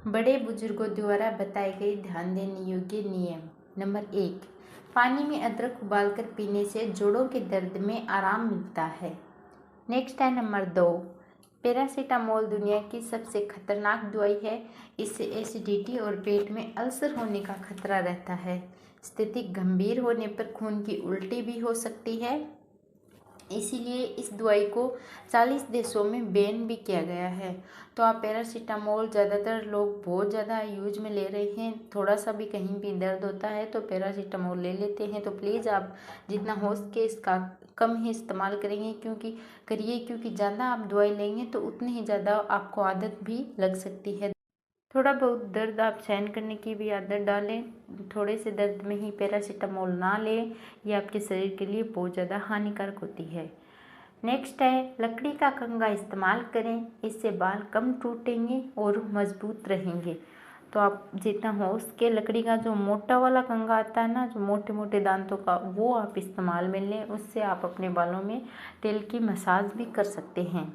बड़े बुजुर्गों द्वारा बताए गए ध्यान देने योग्य नियम। नंबर 1, पानी में अदरक उबालकर पीने से जोड़ों के दर्द में आराम मिलता है। नेक्स्ट है नंबर 2, पैरासीटामोल दुनिया की सबसे खतरनाक दवाई है। इससे एसिडिटी और पेट में अल्सर होने का खतरा रहता है। स्थिति गंभीर होने पर खून की उल्टी भी हो सकती है। इसीलिए इस दवाई को 40 देशों में बैन भी किया गया है। तो आप पैरासीटामोल ज़्यादातर लोग बहुत ज़्यादा यूज में ले रहे हैं। थोड़ा सा भी कहीं भी दर्द होता है तो पैरासीटामोल ले लेते हैं। तो प्लीज़ आप जितना हो सके इसका कम ही इस्तेमाल क्योंकि ज़्यादा आप दवाई लेंगे तो उतनी ही ज़्यादा आपको आदत भी लग सकती है। थोड़ा बहुत दर्द आप सहन करने की भी आदत डालें। थोड़े से दर्द में ही पैरासीटामोल ना लें, ये आपके शरीर के लिए बहुत ज़्यादा हानिकारक होती है। नेक्स्ट है लकड़ी का कंघा इस्तेमाल करें। इससे बाल कम टूटेंगे और मजबूत रहेंगे। तो आप जितना हो उसके लकड़ी का जो मोटा वाला कंघा आता है ना, जो मोटे मोटे दांतों का, वो आप इस्तेमाल में लें। उससे आप अपने बालों में तेल की मसाज भी कर सकते हैं।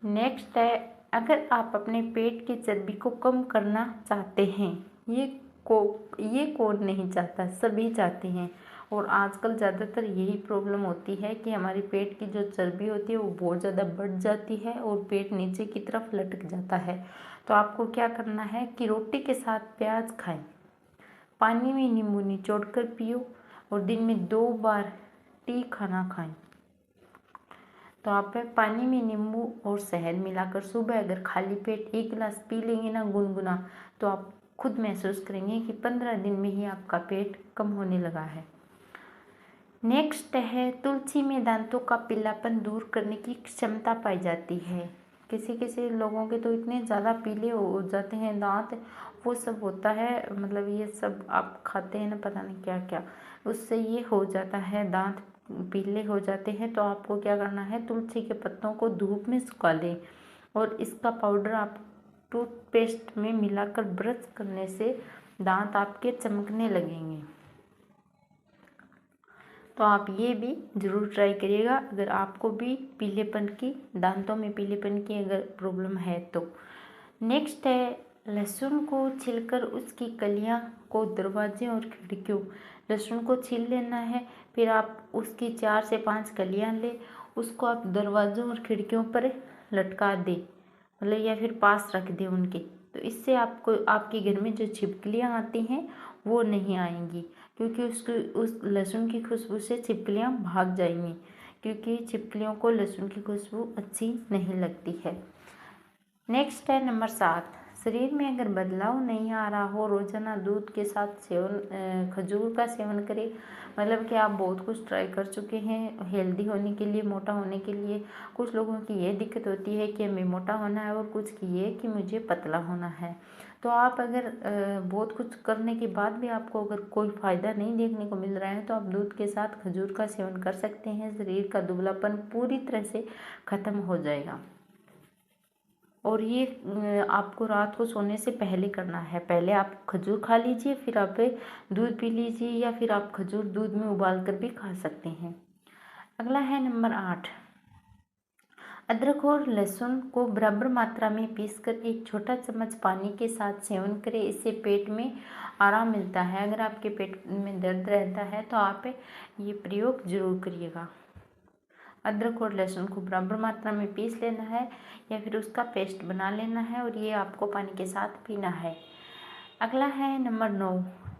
नेक्स्ट है अगर आप अपने पेट की चर्बी को कम करना चाहते हैं, ये कौन नहीं चाहता, सभी चाहते हैं। और आजकल ज़्यादातर यही प्रॉब्लम होती है कि हमारी पेट की जो चर्बी होती है वो बहुत ज़्यादा बढ़ जाती है और पेट नीचे की तरफ लटक जाता है। तो आपको क्या करना है कि रोटी के साथ प्याज खाएं, पानी में नींबू निचोड़ कर पियो और दिन में 2 बार टी खाना खाएं। तो आप पानी में नींबू और शहद मिलाकर सुबह अगर खाली पेट 1 गिलास पी लेंगे ना गुनगुना, तो आप खुद महसूस करेंगे कि 15 दिन में ही आपका पेट कम होने लगा है। नेक्स्ट है तुलसी में दांतों का पीलापन दूर करने की क्षमता पाई जाती है। किसी किसी लोगों के तो इतने ज़्यादा पीले हो जाते हैं दांत, वो सब होता है, मतलब ये सब आप खाते हैं ना पता नहीं क्या क्या, उससे ये हो जाता है, दांत पीले हो जाते हैं। तो आपको क्या करना है, तुलसी के पत्तों को धूप में सुखा लें और इसका पाउडर आप टूथपेस्ट में मिलाकर ब्रश करने से दांत आपके चमकने लगेंगे। तो आप ये भी ज़रूर ट्राई करिएगा अगर आपको भी दांतों में पीलेपन की अगर प्रॉब्लम है तो। नेक्स्ट है लहसुन को छीलकर उसकी कलियां को दरवाजे और खिड़कियों, लहसुन को छील लेना है, फिर आप उसकी 4 से 5 कलियां ले, उसको आप दरवाज़ों और खिड़कियों पर लटका दें, मतलब या फिर पास रख दें उनके। तो इससे आपको आपके घर में जो छिपकलियाँ आती हैं वो नहीं आएंगी, क्योंकि उस लहसुन की खुशबू से छिपकलियाँ भाग जाएंगी, क्योंकि छिपकलियों को लहसुन की खुशबू अच्छी नहीं लगती है। नेक्स्ट है नंबर 7, शरीर में अगर बदलाव नहीं आ रहा हो, रोजाना दूध के साथ खजूर का सेवन करें। मतलब कि आप बहुत कुछ ट्राई कर चुके हैं हेल्दी होने के लिए, मोटा होने के लिए। कुछ लोगों की ये दिक्कत होती है कि हमें मोटा होना है और कुछ की ये कि मुझे पतला होना है। तो आप अगर बहुत कुछ करने के बाद भी आपको अगर कोई फ़ायदा नहीं देखने को मिल रहा है तो आप दूध के साथ खजूर का सेवन कर सकते हैं। शरीर का दुबलापन पूरी तरह से ख़त्म हो जाएगा। और ये आपको रात को सोने से पहले करना है। पहले आप खजूर खा लीजिए, फिर आप दूध पी लीजिए, या फिर आप खजूर दूध में उबाल कर भी खा सकते हैं। अगला है नंबर 8, अदरक और लहसुन को बराबर मात्रा में पीसकर 1 छोटा चम्मच पानी के साथ सेवन करें। इससे पेट में आराम मिलता है। अगर आपके पेट में दर्द रहता है तो आप ये प्रयोग जरूर करिएगा। अदरक और लहसुन को बराबर मात्रा में पीस लेना है या फिर उसका पेस्ट बना लेना है और ये आपको पानी के साथ पीना है। अगला है नंबर 9,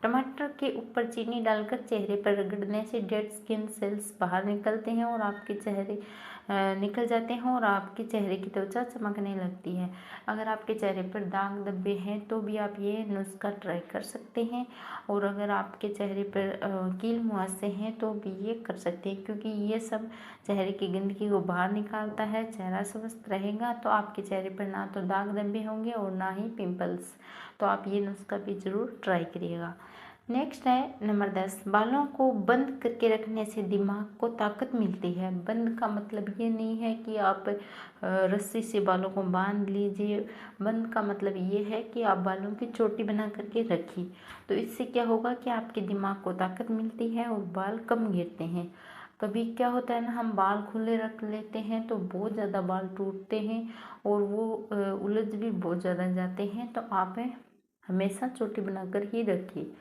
टमाटर के ऊपर चीनी डालकर चेहरे पर रगड़ने से डेड स्किन सेल्स बाहर निकलते हैं और आपके चेहरे निकल जाते हैं और आपके चेहरे की त्वचा चमकने लगती है। अगर आपके चेहरे पर दाग धब्बे हैं तो भी आप ये नुस्खा ट्राई कर सकते हैं। और अगर आपके चेहरे पर कील मुहासे हैं तो भी ये कर सकते हैं, क्योंकि ये सब चेहरे की गंदगी को बाहर निकालता है। चेहरा स्वस्थ रहेगा तो आपके चेहरे पर ना तो दाग धब्बे होंगे और ना ही पिंपल्स। तो आप ये नुस्खा भी ज़रूर ट्राई करिएगा। नेक्स्ट है नंबर 10, बालों को बंद करके रखने से दिमाग को ताकत मिलती है। बंद का मतलब ये नहीं है कि आप रस्सी से बालों को बांध लीजिए। बंद का मतलब ये है कि आप बालों की चोटी बना करके रखिए। तो इससे क्या होगा कि आपके दिमाग को ताकत मिलती है और बाल कम गिरते हैं। कभी क्या होता है ना, हम बाल खुले रख लेते हैं तो बहुत ज़्यादा बाल टूटते हैं और वो उलझ भी बहुत ज़्यादा जाते हैं। तो आप हमेशा चोटी बनाकर ही रखिए,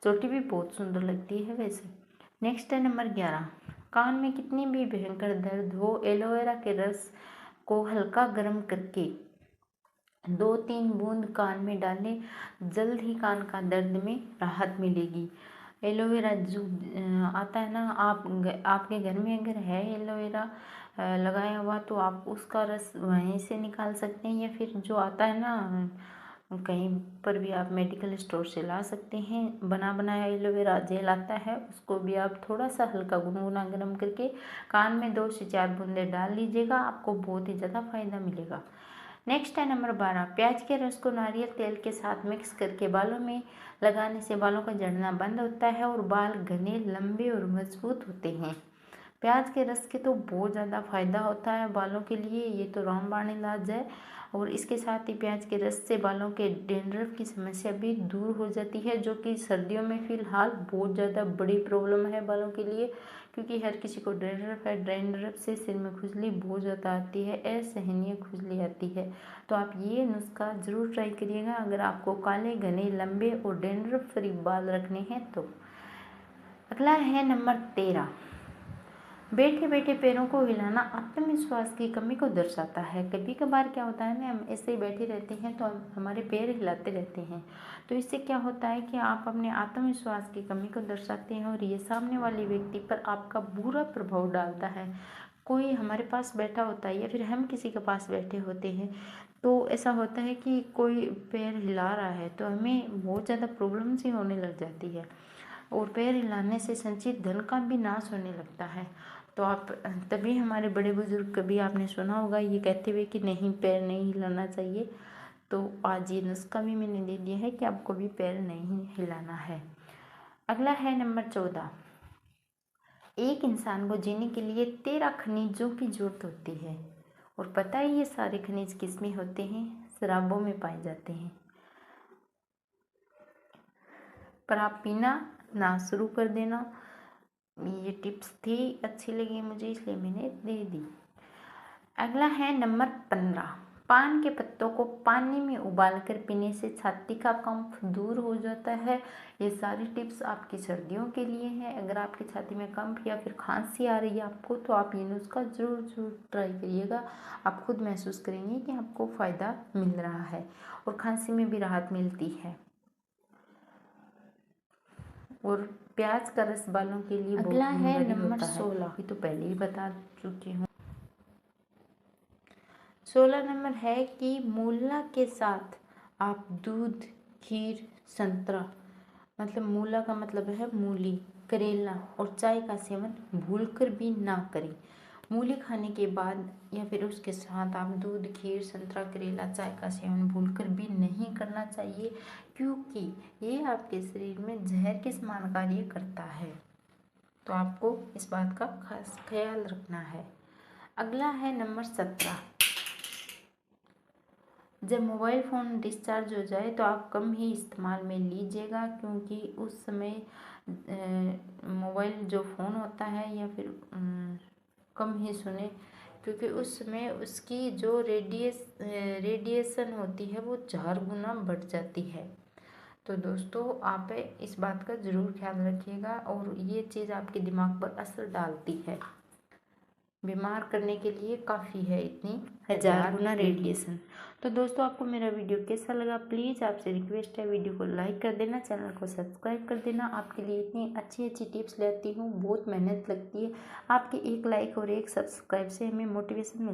चोटी भी बहुत सुंदर लगती है वैसे। नेक्स्ट है नंबर 11, कान में कितनी भी भयंकर दर्द हो, एलोवेरा के रस को हल्का गर्म करके 2-3 बूंद कान में डालें, जल्द ही कान का दर्द में राहत मिलेगी। एलोवेरा जो आता है ना, आपके घर में अगर है एलोवेरा लगाया हुआ तो आप उसका रस वहीं से निकाल सकते हैं, या फिर जो आता है ना कहीं पर भी आप मेडिकल स्टोर से ला सकते हैं। बना बनाया एलोवेरा जेल आता है, उसको भी आप थोड़ा सा हल्का गुनगुना गर्म करके कान में 2 से 4 बूंदे डाल लीजिएगा, आपको बहुत ही ज़्यादा फायदा मिलेगा। नेक्स्ट है नंबर 12, प्याज के रस को नारियल तेल के साथ मिक्स करके बालों में लगाने से बालों का झड़ना बंद होता है और बाल घने, लंबे और मजबूत होते हैं। प्याज के रस के तो बहुत ज़्यादा फायदा होता है बालों के लिए, ये तो रामबाण इलाज है। और इसके साथ ही प्याज के रस से बालों के डैंड्रफ की समस्या भी दूर हो जाती है, जो कि सर्दियों में फ़िलहाल बहुत ज़्यादा बड़ी प्रॉब्लम है बालों के लिए, क्योंकि हर किसी को डैंड्रफ है। डैंड्रफ से सिर में खुजली बहुत ज़्यादा आती है, असहनीय खुजली आती है। तो आप ये नुस्खा ज़रूर ट्राई करिएगा अगर आपको काले, घने, लंबे और डैंड्रफ फ्री बाल रखने हैं तो। अगला है नंबर 13, बैठे बैठे पैरों को हिलाना आत्मविश्वास की कमी को दर्शाता है। कभी कभार क्या होता है ना, हम ऐसे ही बैठे रहते हैं तो हमारे पैर हिलाते रहते हैं, तो इससे क्या होता है कि आप अपने आत्मविश्वास की कमी को दर्शाते हैं और ये सामने वाले व्यक्ति पर आपका बुरा प्रभाव डालता है। कोई हमारे पास बैठा होता है या फिर हम किसी के पास बैठे होते हैं, तो ऐसा होता है कि कोई पैर हिला रहा है तो हमें बहुत ज़्यादा प्रॉब्लम सी होने लग जाती है, और पैर हिलाने से संचित धन का भी नाश होने लगता है। तो आप तभी हमारे बड़े बुजुर्ग, कभी आपने सुना होगा ये कहते हुए कि नहीं, पैर नहीं हिलाना चाहिए। तो आज ये नुस्खा भी मैंने दे दिया है कि आपको भी पैर नहीं हिलाना है। अगला है नंबर 14, एक इंसान को जीने के लिए 13 खनिजों की जरूरत होती है, और पता है ये सारे खनिज किसमें होते हैं? शराबों में पाए जाते हैं। पर आप पीना ना शुरू कर देना। ये टिप्स थी, अच्छी लगी मुझे इसलिए मैंने दे दी। अगला है नंबर 15, पान के पत्तों को पानी में उबालकर पीने से छाती का कफ दूर हो जाता है। ये सारी टिप्स आपकी सर्दियों के लिए हैं। अगर आपकी छाती में कफ या फिर खांसी आ रही है आपको, तो आप ये नुस्खा जरूर ट्राई करिएगा। आप खुद महसूस करेंगे कि आपको फ़ायदा मिल रहा है और खांसी में भी राहत मिलती है। और प्याज का रस बालों के लिए अगला है नंबर 16, ये तो पहले ही बता चुकी हूँ। 16 नंबर है कि मूला के साथ आप दूध, खीर, संतरा, मतलब मूला का मतलब है मूली, करेला और चाय का सेवन भूलकर भी ना करें। मूली खाने के बाद या फिर उसके साथ आप दूध, खीर, संतरा, करेला, चाय का सेवन भूलकर भी नहीं करना चाहिए, क्योंकि ये आपके शरीर में जहर के समान कार्य करता है। तो आपको इस बात का खास ख्याल रखना है। अगला है नंबर 17, जब मोबाइल फ़ोन डिस्चार्ज हो जाए तो आप कम ही इस्तेमाल में लीजिएगा, क्योंकि उस समय मोबाइल जो फ़ोन होता है या फिर कम ही सुने, क्योंकि उस समय उसकी जो रेडिएशन होती है वो 4 गुना बढ़ जाती है। तो दोस्तों आप इस बात का ज़रूर ख्याल रखिएगा, और ये चीज़ आपके दिमाग पर असर डालती है, बीमार करने के लिए काफ़ी है इतनी 1000 गुना रेडिएशन। तो दोस्तों आपको मेरा वीडियो कैसा लगा, प्लीज़ आपसे रिक्वेस्ट है वीडियो को लाइक कर देना, चैनल को सब्सक्राइब कर देना। आपके लिए इतनी अच्छी अच्छी टिप्स लेती हूँ, बहुत मेहनत लगती है। आपके एक लाइक और एक सब्सक्राइब से हमें मोटिवेशन मिलती है।